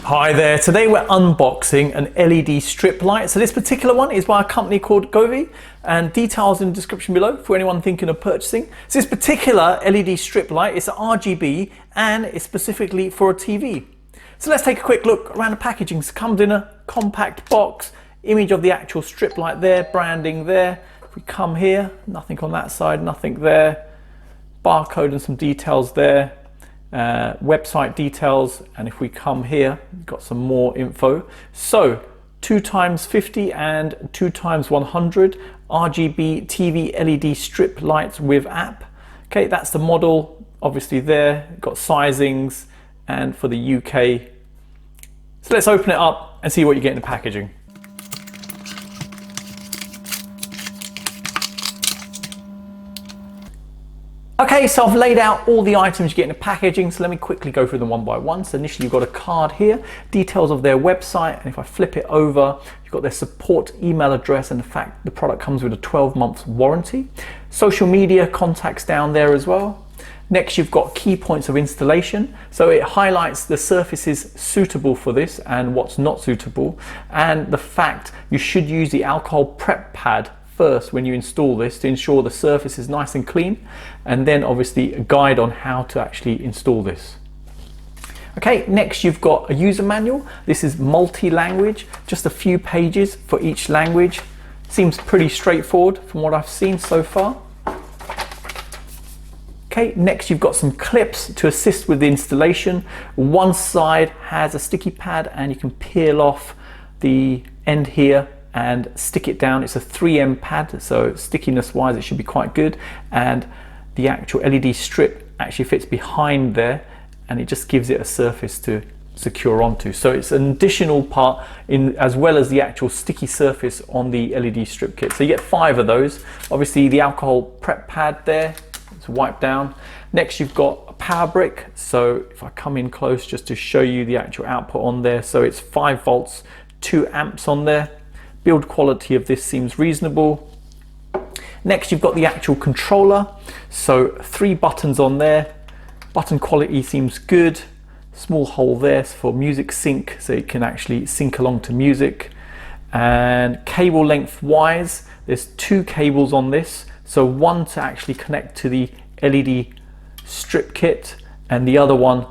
Hi there, today we're unboxing an LED strip light. So this particular one is by a company called Govee, and details in the description below for anyone thinking of purchasing. So this particular LED strip light is an RGB and it's specifically for a TV. So let's take a quick look around the packaging. So it comes in a compact box, image of the actual strip light there, branding there. If we come here, nothing on that side, nothing there. Barcode and some details there. Website details, and if we come here, we've got some more info. So 2x50 and 2x100 RGB TV LED strip lights with app. Okay, that's the model obviously there. Got sizings and for the UK. So let's open it up and see what you get in the packaging. Okay, so I've laid out all the items you get in the packaging, so let me quickly go through them one by one. So initially you've got a card here, details of their website, and if I flip it over, you've got their support email address and the fact the product comes with a 12-month warranty. Social media contacts down there as well. Next you've got key points of installation, so it highlights the surfaces suitable for this and what's not suitable, and the fact you should use the alcohol prep pad first when you install this to ensure the surface is nice and clean, and then obviously a guide on how to actually install this. Okay, next you've got a user manual. This is multi-language, just a few pages for each language. Seems pretty straightforward from what I've seen so far. Okay, next you've got some clips to assist with the installation. One side has a sticky pad and you can peel off the end here and stick it down. It's a 3M pad, so stickiness wise it should be quite good, and the actual LED strip actually fits behind there and it just gives it a surface to secure onto. So it's an additional part in, as well as the actual sticky surface on the LED strip kit. So you get 5 of those. Obviously the alcohol prep pad there, it's wiped down. Next you've got a power brick. So if I come in close just to show you the actual output on there, so it's 5 volts, 2 amps on there. Build quality of this seems reasonable. Next you've got the actual controller, so 3 buttons on there. Button quality seems good. Small hole there for music sync, so you can actually sync along to music. And cable length wise, there's 2 cables on this, so one to actually connect to the LED strip kit and the other one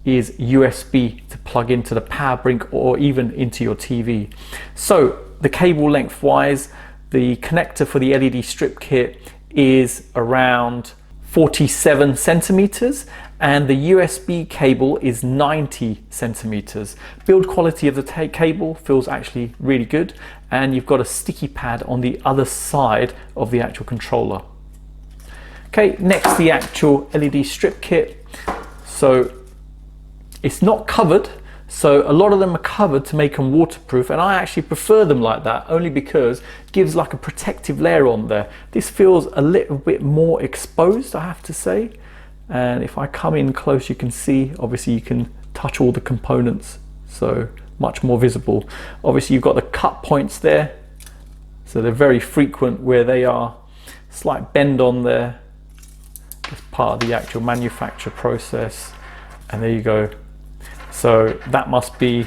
is USB to plug into the power brick or even into your TV. So the cable length wise, the connector for the LED strip kit is around 47 centimeters and the USB cable is 90 centimeters. Build quality of the cable feels actually really good, and you've got a sticky pad on the other side of the actual controller. Okay, next the actual LED strip kit. So it's not covered, so a lot of them are covered to make them waterproof, and I actually prefer them like that only because it gives like a protective layer on there. This feels a little bit more exposed, I have to say, and if I come in close you can see obviously you can touch all the components, so much more visible. Obviously you've got the cut points there, so they're very frequent where they are. Slight bend on there, it's part of the actual manufacture process, and there you go. So that must be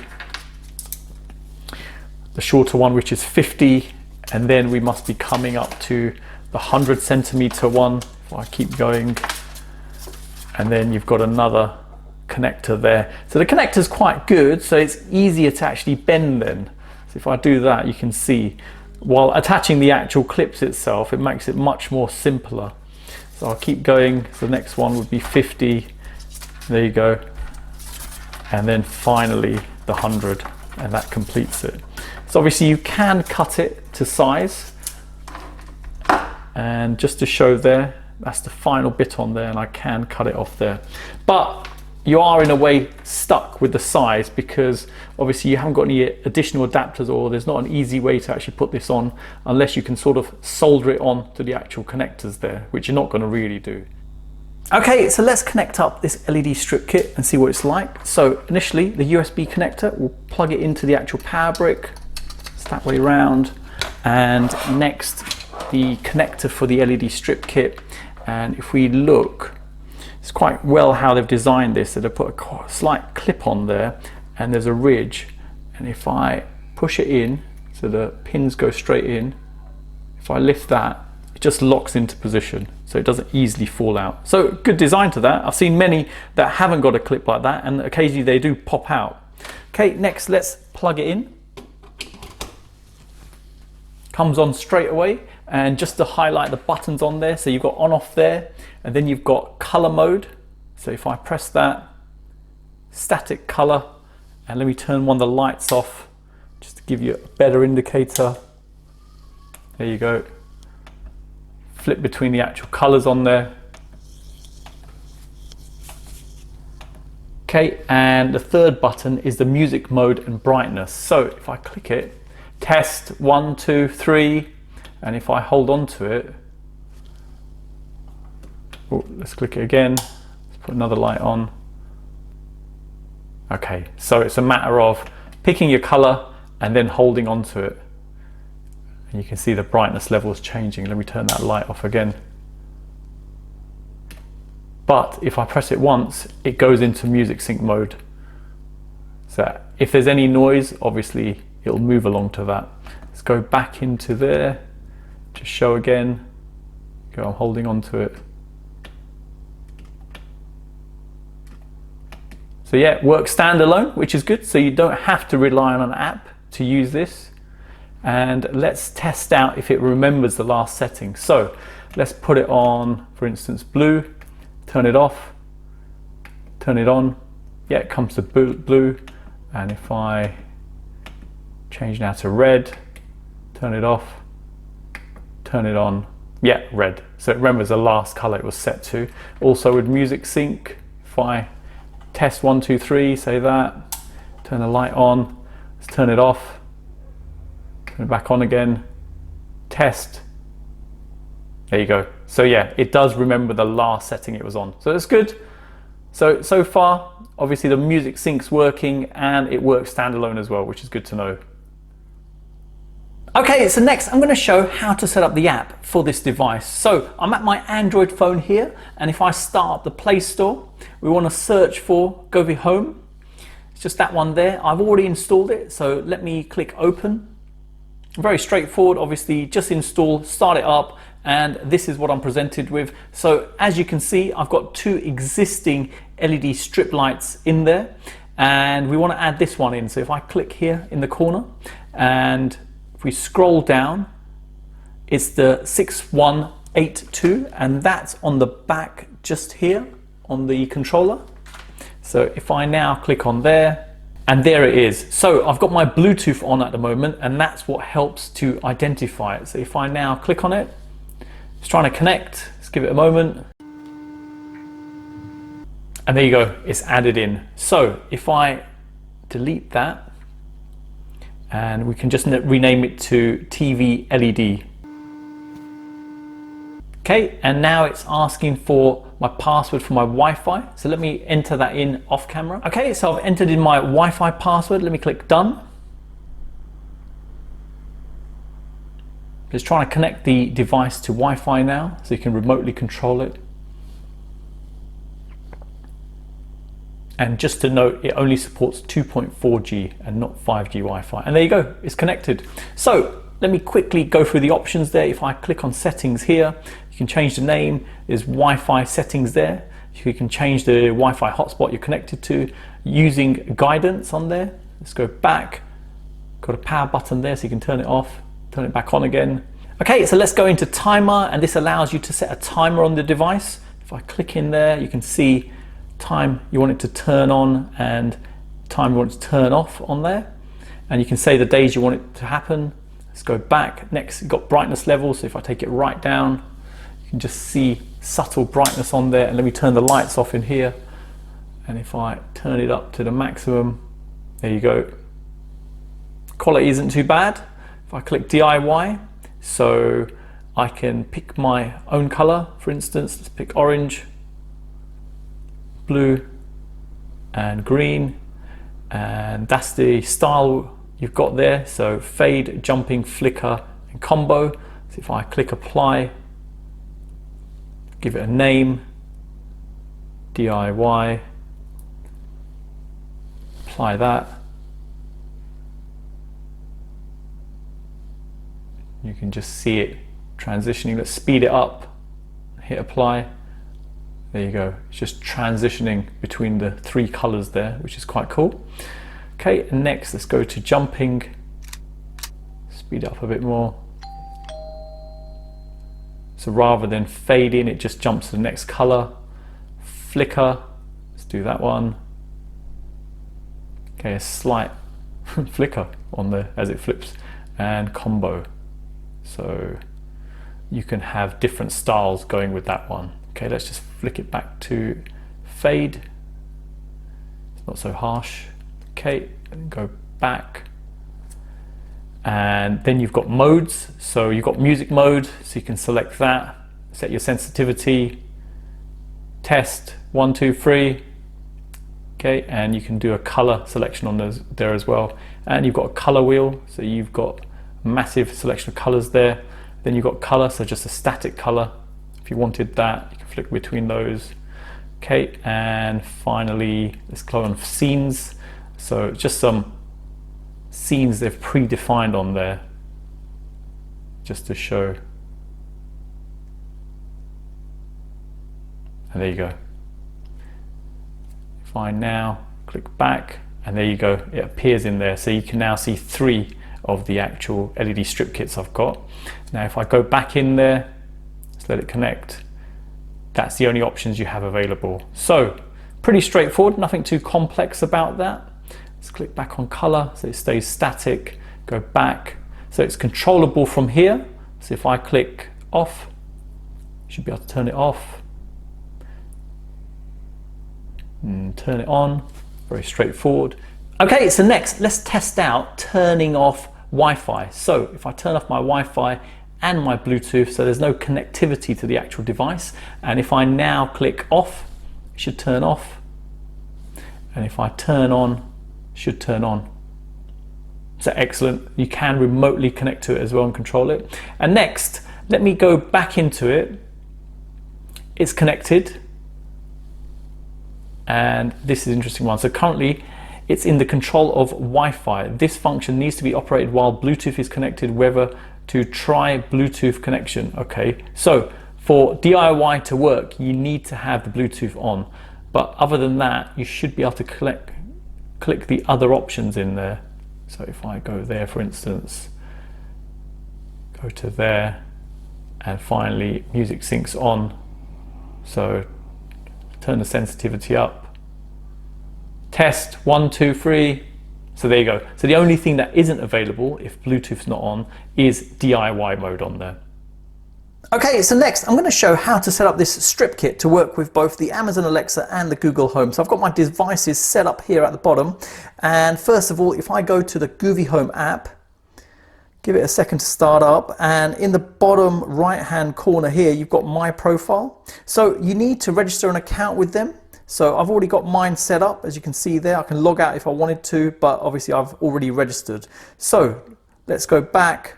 the shorter one, which is 50, and then we must be coming up to the 100 centimeter one. If I keep going, and then you've got another connector there. So the connector is quite good, so it's easier to actually bend then. So if I do that, you can see while attaching the actual clips itself, it makes it much more simpler. So I'll keep going. So the next one would be 50. There you go. And then finally the 100, and that completes it. So obviously you can cut it to size, and just to show there, that's the final bit on there, and I can cut it off there. But you are in a way stuck with the size because obviously you haven't got any additional adapters, or there's not an easy way to actually put this on unless you can sort of solder it on to the actual connectors there, which you're not going to really do. Okay, so let's connect up this LED strip kit and see what it's like. So initially the USB connector, we'll plug it into the actual power brick. It's that way around. And next the connector for the LED strip kit. And if we look, it's quite well how they've designed this. So they've put a slight clip on there and there's a ridge, and if I push it in so the pins go straight in, if I lift that, it just locks into position so it doesn't easily fall out. So good design to that. I've seen many that haven't got a clip like that, and occasionally they do pop out. Okay, next let's plug it in. Comes on straight away, and just to highlight the buttons on there, so you've got on off there, and then you've got color mode. So if I press that, static color, and let me turn one of the lights off just to give you a better indicator. There you go. Flip between the actual colors on there. Okay, and the third button is the music mode and brightness. So if I click it, test 1, 2, 3, and if I hold on to it, oh, let's click it again, let's put another light on. Okay, so it's a matter of picking your color and then holding on to it. And you can see the brightness levels changing. Let me turn that light off again. But if I press it once, it goes into music sync mode. So if there's any noise, obviously it'll move along to that. Let's go back into there, just show again. Go, I'm holding on to it. So yeah, it works standalone, which is good. So you don't have to rely on an app to use this. And let's test out if it remembers the last setting. So let's put it on, for instance, blue, turn it off, turn it on. Yeah, it comes to blue. And if I change now to red, turn it off, turn it on, yeah, red. So it remembers the last color it was set to. Also with music sync, if I test 1, 2, 3, say that, turn the light on, let's turn it off, turn it back on again, test, there you go. So yeah, it does remember the last setting it was on. So that's good. So far, obviously the music sync's working and it works standalone as well, which is good to know. Okay, so next I'm going to show how to set up the app for this device. So I'm at my Android phone here, and if I start up the Play Store, we want to search for Govee Home. It's just that one there. I've already installed it, so let me click open. Very straightforward, obviously, just install, start it up, and this is what I'm presented with. So as you can see, I've got 2 existing LED strip lights in there, and we want to add this one in. So if I click here in the corner, and if we scroll down, it's the 6182, and that's on the back just here on the controller. So if I now click on there, and there it is. So I've got my Bluetooth on at the moment, and that's what helps to identify it. So if I now click on it, it's trying to connect. Let's give it a moment. And there you go, it's added in. So if I delete that, and we can just rename it to TV LED. Okay, and now it's asking for my password for my Wi-Fi. So let me enter that in off camera. Okay, so I've entered in my Wi-Fi password. Let me click done. It's trying to connect the device to Wi-Fi now, so you can remotely control it. And just to note, it only supports 2.4G and not 5G Wi-Fi. And there you go, it's connected. So let me quickly go through the options there. If I click on settings here, you can change the name. There's Wi-Fi settings there. You can change the Wi-Fi hotspot you're connected to using guidance on there. Let's go back. Got a power button there so you can turn it off, turn it back on again. Okay, so let's go into timer, and this allows you to set a timer on the device. If I click in there, you can see time you want it to turn on and time you want it to turn off on there. And you can say the days you want it to happen. Let's go back. Next, you've got brightness level. So if I take it right down, you can just see subtle brightness on there. And let me turn the lights off in here. And if I turn it up to the maximum, there you go. Quality isn't too bad. If I click DIY, so I can pick my own color, for instance, let's pick orange, blue, and green. And that's the style you've got there. So fade, jumping, flicker, and combo. So if I click apply, give it a name, DIY, apply that. You can just see it transitioning. Let's speed it up, hit apply. There you go, it's just transitioning between the three colors there, which is quite cool. Okay, next let's go to jumping, speed it up a bit more. So rather than fade in, it just jumps to the next color. Flicker, let's do that one. Okay, a slight flicker on there as it flips, and combo. So you can have different styles going with that one. Okay, let's just flick it back to fade. It's not so harsh. Okay, and go back. And then you've got modes. So you've got music mode, so you can select that, set your sensitivity, test 1, 2, 3. Okay, and you can do a color selection on those there as well. And you've got a color wheel, so you've got a massive selection of colors there. Then you've got color, so just a static color. If you wanted that, you can flick between those. Okay, and finally, let's click on scenes. So just some scenes they've predefined on there, just to show. And there you go. If I now click back, and there you go, it appears in there. So you can now see 3 of the actual LED strip kits I've got. Now if I go back in there, let's let it connect. That's the only options you have available. So pretty straightforward, nothing too complex about that. Let's click back on color, so it stays static, go back. So it's controllable from here. So if I click off, you should be able to turn it off. And turn it on, very straightforward. Okay, so next, let's test out turning off Wi-Fi. So if I turn off my Wi-Fi and my Bluetooth, so there's no connectivity to the actual device, and if I now click off, it should turn off, and if I turn on, it should turn on. So excellent, you can remotely connect to it as well and control it. And next, let me go back into it. It's connected, and this is an interesting one. So currently, it's in the control of Wi-Fi. This function needs to be operated while Bluetooth is connected, whether to try Bluetooth connection. Okay, so for DIY to work, you need to have the Bluetooth on. But other than that, you should be able to click the other options in there. So if I go there, for instance, go to there, and finally music syncs on. So turn the sensitivity up. Test 1, 2, 3. So there you go. So the only thing that isn't available if Bluetooth's not on is DIY mode on there. Okay, so next I'm going to show how to set up this strip kit to work with both the Amazon Alexa and the Google Home. So I've got my devices set up here at the bottom, and first of all, if I go to the Govee Home app, give it a second to start up, and in the bottom right hand corner here you've got my profile. So you need to register an account with them. So I've already got mine set up, as you can see there. I can log out if I wanted to, but obviously I've already registered. So let's go back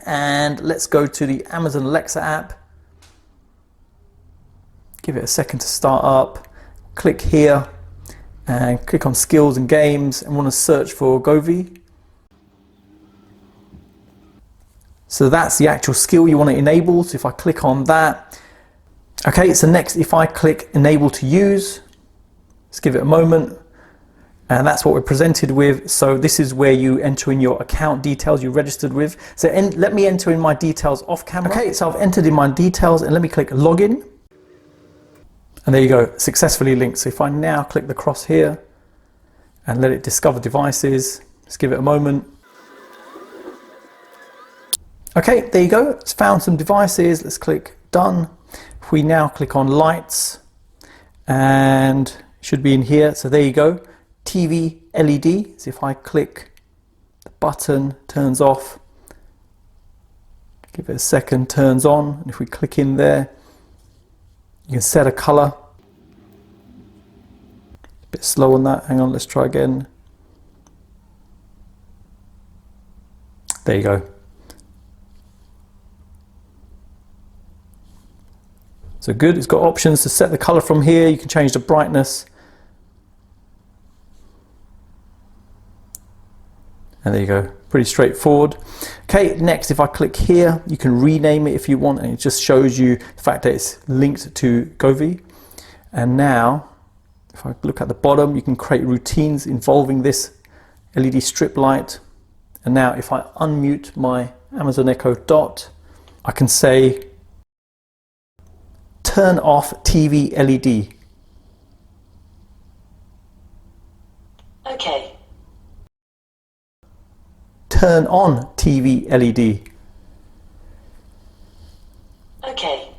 and let's go to the Amazon Alexa app. Give it a second to start up. Click here and click on skills and games, and want to search for Govee. So that's the actual skill you want to enable. So if I click on that, okay, so next if I click enable to use, let's give it a moment, and that's what we're presented with. So this is where you enter in your account details you registered with. So let me enter in my details off camera. Okay, so I've entered in my details, and let me click login, and there you go, successfully linked. So if I now click the cross here and let it discover devices, let's give it a moment. Okay, there you go, it's found some devices. Let's click done. If we now click on lights, and it should be in here. So there you go, TV LED. So if I click the button, turns off. Give it a second, turns on. And if we click in there, you can set a color. A bit slow on that, hang on, let's try again. There you go. So good, it's got options to set the color from here. You can change the brightness. And there you go, pretty straightforward. Okay, next if I click here, you can rename it if you want, and it just shows you the fact that it's linked to Govee. And now, if I look at the bottom, you can create routines involving this LED strip light. And now if I unmute my Amazon Echo Dot, I can say, turn off TV LED. Okay. Turn on TV LED. Okay.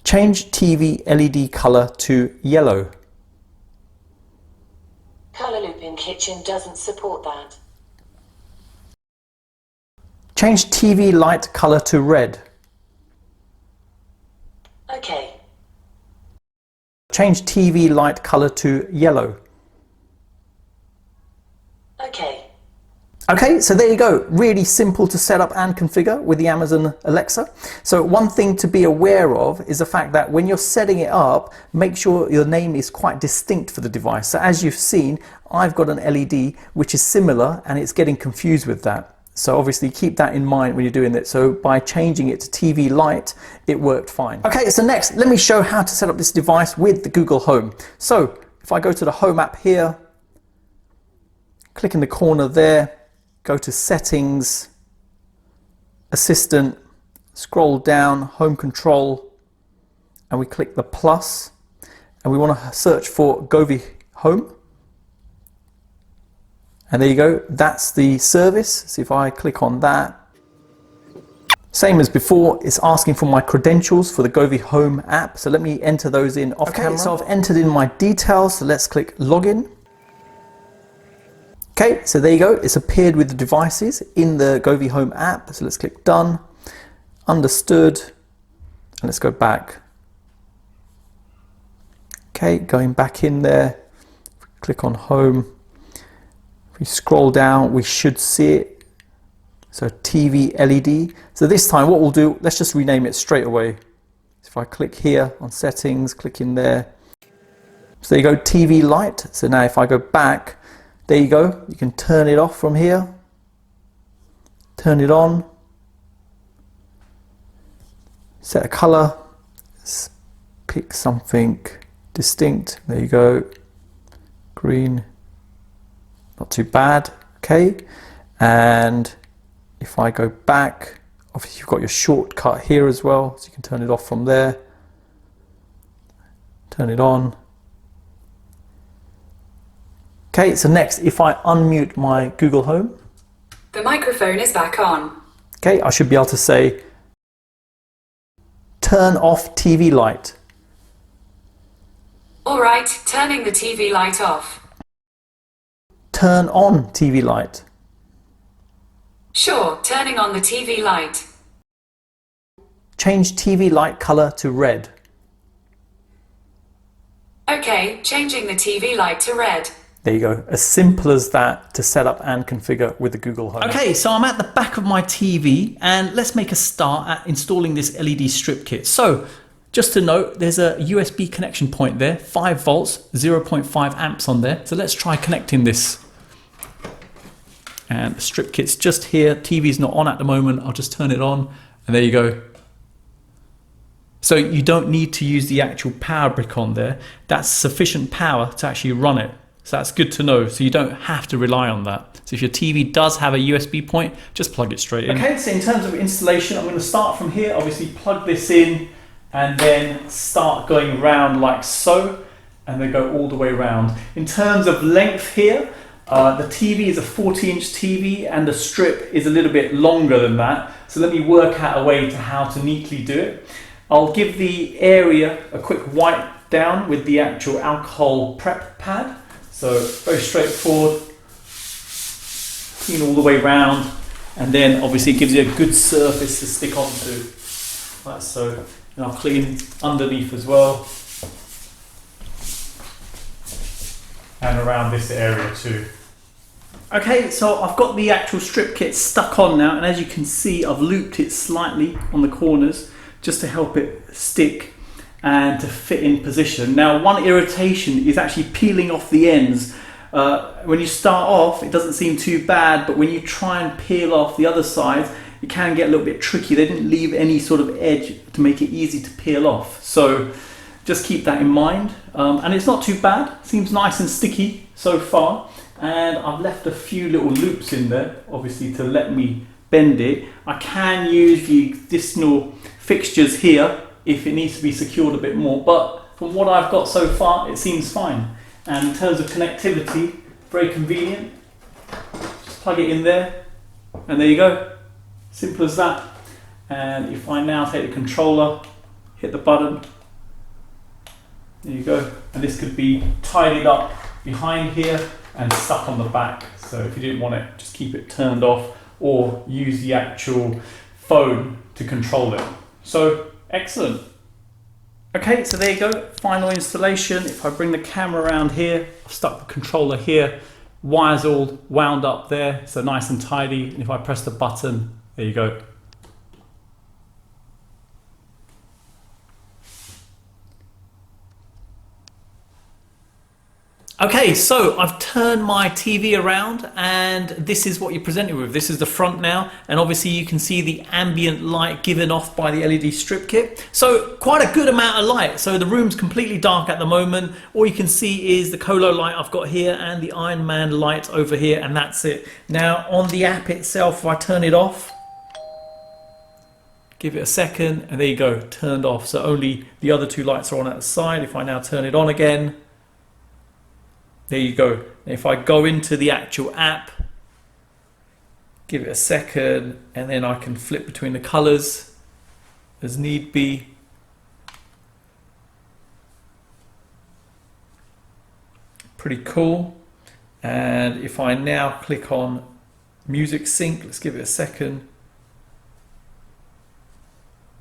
Change TV LED color to yellow. Color loop in kitchen doesn't support that. Change TV light color to red. Okay. Change TV light color to yellow. Okay. Okay, so there you go. Really simple to set up and configure with the Amazon Alexa. So one thing to be aware of is the fact that when you're setting it up, make sure your name is quite distinct for the device. So as you've seen, I've got an LED which is similar and it's getting confused with that. So obviously keep that in mind when you're doing it. So by changing it to TV light, it worked fine. Okay, so next, let me show how to set up this device with the Google Home. So if I go to the Home app here, click in the corner there, go to Settings, Assistant, scroll down, Home Control, and we click the plus, and we want to search for Govee Home. And there you go, that's the service. So if I click on that, same as before, it's asking for my credentials for the Govee Home app. So let me enter those in off camera. So I've entered in my details, so let's click Login. Okay, so there you go, it's appeared with the devices in the Govee Home app. So let's click Done, Understood, and let's go back. Okay, going back in there, click on Home. If we scroll down, we should see it. So TV LED. So this time what we'll do, let's just rename it straight away. So if I click here on Settings, click in there. So there you go, TV light. So now if I go back, there you go, you can turn it off from here, turn it on, set a color, let's pick something distinct, there you go, green, not too bad, okay, and if I go back, obviously you've got your shortcut here as well, so you can turn it off from there, turn it on. Okay, so next, if I unmute my Google Home. The microphone is back on. Okay, I should be able to say, turn off TV light. All right, turning the TV light off. Turn on TV light. Sure, turning on the TV light. Change TV light color to red. Okay, changing the TV light to red. There you go, as simple as that to set up and configure with the Google Home. Okay, so I'm at the back of my TV and let's make a start at installing this LED strip kit. So just to note, there's a USB connection point there, 5 volts, 0.5 amps on there. So let's try connecting this. And the strip kit's just here, TV's not on at the moment, I'll just turn it on and there you go. So you don't need to use the actual power brick on there, that's sufficient power to actually run it. So that's good to know, so you don't have to rely on that. So if your TV does have a USB point, just plug it straight in. Okay, so in terms of installation, I'm going to start from here, obviously plug this in and then start going around like so, and then go all the way around. In terms of length here, the TV is a 40-inch TV and the strip is a little bit longer than that. So let me work out a way to how to neatly do it. I'll give the area a quick wipe down with the actual alcohol prep pad. So very straightforward, clean all the way around, and then obviously it gives you a good surface to stick onto. Like so, and I'll clean underneath as well, and around this area too. Okay, so I've got the actual strip kit stuck on now, and as you can see, I've looped it slightly on the corners just to help it stick and to fit in position. Now, one irritation is actually peeling off the ends When you start off, it doesn't seem too bad, but when you try and peel off the other sides, it can get a little bit tricky. They didn't leave any sort of edge to make it easy to peel off. So just keep that in mind. And it's not too bad. Seems nice and sticky so far. And I've left a few little loops in there, obviously, to let me bend it. I can use the additional fixtures here if it needs to be secured a bit more, but from what I've got so far, it seems fine. And in terms of connectivity, very convenient. Just plug it in there, and there you go. Simple as that. And if I now take the controller, hit the button, there you go. And this could be tidied up behind here and stuck on the back. So if you didn't want it, just keep it turned off or use the actual phone to control it. So excellent. Okay, so there you go, final installation. If I bring the camera around here, I've stuck the controller here, wires all wound up there, so nice and tidy. And if I press the button, there you go. Okay, so I've turned my TV around and this is what you're presented with. This is the front now, and obviously you can see the ambient light given off by the LED strip kit. So quite a good amount of light. So the room's completely dark at the moment. All you can see is the Colo light I've got here and the Iron Man light over here, and that's it. Now on the app itself, if I turn it off, give it a second, and there you go, turned off. So only the other two lights are on at the side. If I now turn it on again, there you go. If I go into the actual app, give it a second, and then I can flip between the colors as need be. Pretty cool. And if I now click on music sync, let's give it a second.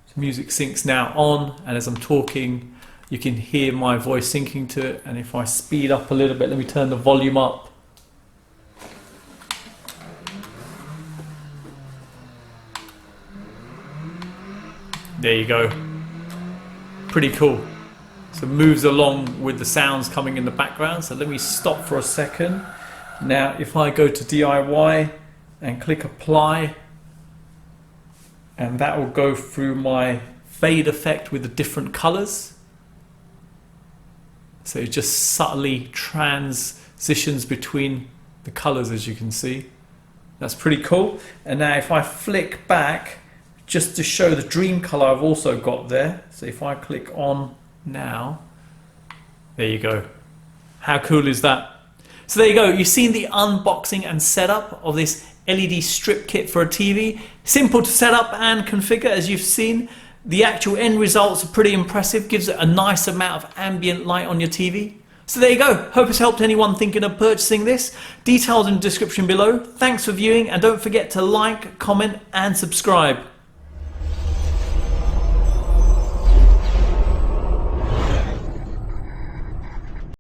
So music sync's now on, and as I'm talking, you can hear my voice syncing to it. And if I speed up a little bit, let me turn the volume up. There you go. Pretty cool. So it moves along with the sounds coming in the background. So let me stop for a second. Now if I go to DIY and click apply, and that will go through my fade effect with the different colors. So it just subtly transitions between the colors, as you can see. That's pretty cool. And now if I flick back, just to show the dream color I've also got there. So if I click on now, there you go. How cool is that? So there you go. You've seen the unboxing and setup of this LED strip kit for a TV. Simple to set up and configure, as you've seen. The actual end results are pretty impressive, gives it a nice amount of ambient light on your TV. So there you go. Hope it's helped anyone thinking of purchasing this. Details in the description below. Thanks for viewing, and don't forget to like, comment and subscribe.